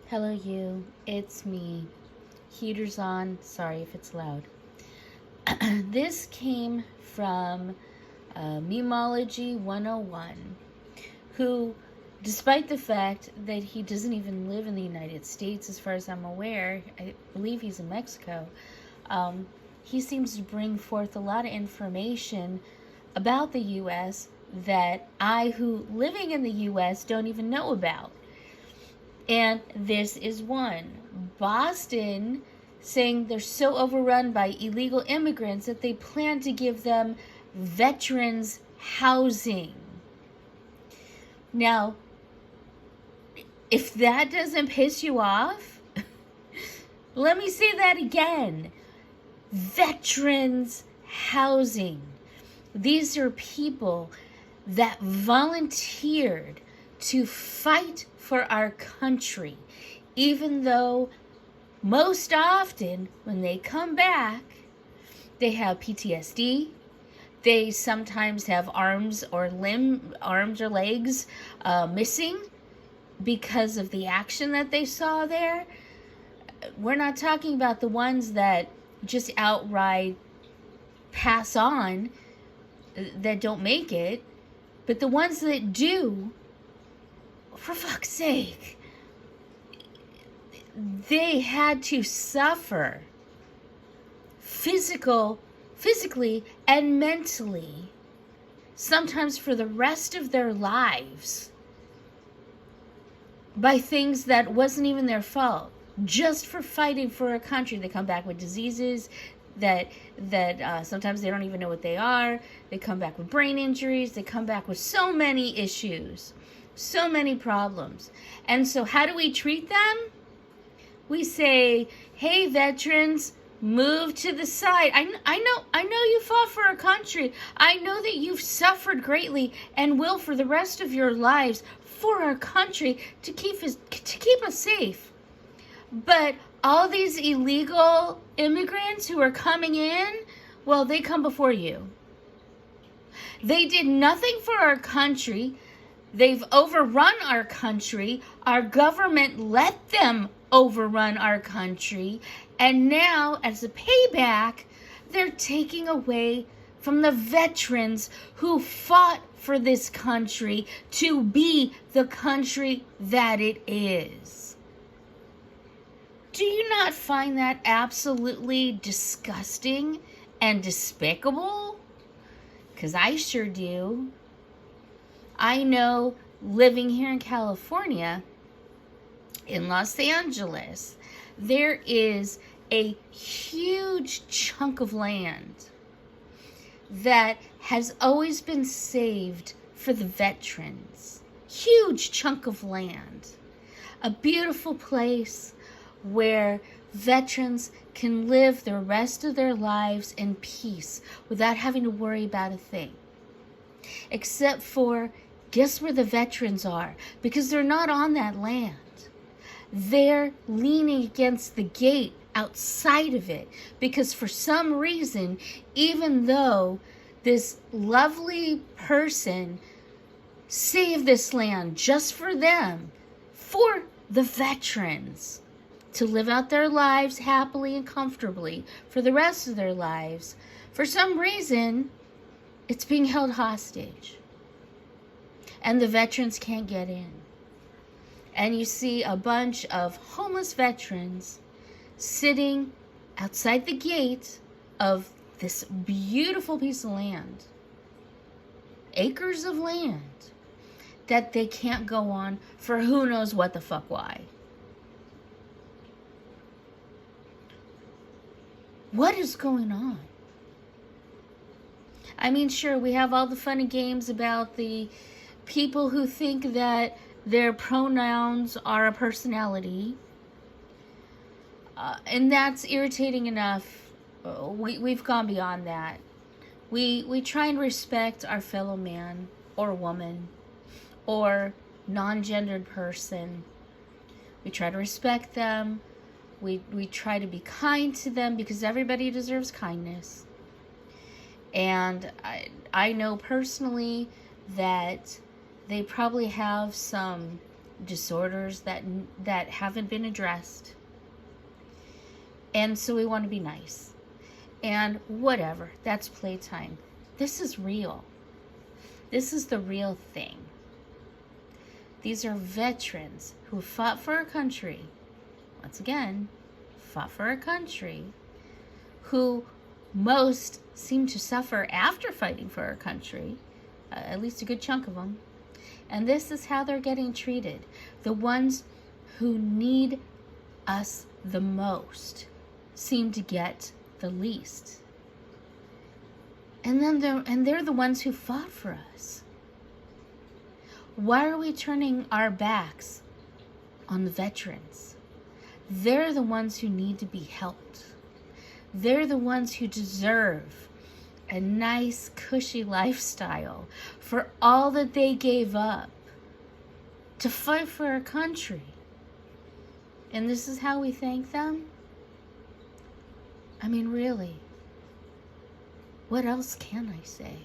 Hello, you. It's me. Heaters on. Sorry if it's loud. This came from Memology 101, who, despite the fact that he doesn't even live in the United States, as far as I'm aware, I believe he's in Mexico, um, he seems to bring forth a lot of information about the U.S. that I, who living in the U.S., don't even know about. And this is one. Boston saying they're so overrun by illegal immigrants that they plan to give them veterans housing. Now, if that doesn't piss you off, let me say that again. Veterans housing. These are people that volunteered to fight for our country, even though most often when they come back, they have PTSD. They sometimes have arms or legs missing because of the action that they saw there. We're not talking about the ones that just outright pass on, that don't make it, but the ones that do, for fuck's sake, they had to suffer physically and mentally, sometimes for the rest of their lives, by things that wasn't even their fault, just for fighting for a country. They come back with diseases that sometimes they don't even know what they are. They come back with brain injuries. They come back with so many issues, so many problems. And so how do we treat them? We say, hey, veterans, move to the side. I know you fought for our country. I know that you've suffered greatly and will for the rest of your lives for our country to keep us safe. But all these illegal immigrants who are coming in, well, they come before you. They did nothing for our country. They've overrun our country. Our government let them overrun our country. And now, as a payback, they're taking away from the veterans who fought for this country to be the country that it is. Do you not find that absolutely disgusting and despicable? Because I sure do. I know, living here in California, in Los Angeles, there is a huge chunk of land that has always been saved for the veterans. Huge chunk of land. A beautiful place where veterans can live the rest of their lives in peace without having to worry about a thing. Except for, guess where the veterans are? Because they're not on that land. They're leaning against the gate outside of it. Because for some reason, even though this lovely person saved this land just for them, for the veterans, to live out their lives happily and comfortably for the rest of their lives, for some reason, it's being held hostage. And the veterans can't get in. And you see a bunch of homeless veterans sitting outside the gate of this beautiful piece of land. Acres of land that they can't go on for who knows what the fuck why. What is going on? I mean, sure, we have all the fun and games about the people who think that their pronouns are a personality. And that's irritating enough. We've gone beyond that. We try and respect our fellow man or woman or non-gendered person. We try to respect them. We try to be kind to them because everybody deserves kindness. And I know personally that they probably have some disorders that haven't been addressed. And so we want to be nice. And whatever, that's playtime. This is real. This is the real thing. These are veterans who fought for our country. Once again, fought for our country. Who most seem to suffer after fighting for our country. At least a good chunk of them. And this is how they're getting treated. The ones who need us the most seem to get the least. And they're the ones who fought for us. Why are we turning our backs on the veterans? They're the ones who need to be helped. They're the ones who deserve a nice, cushy lifestyle for all that they gave up to fight for our country. And this is how we thank them? I mean, really, what else can I say?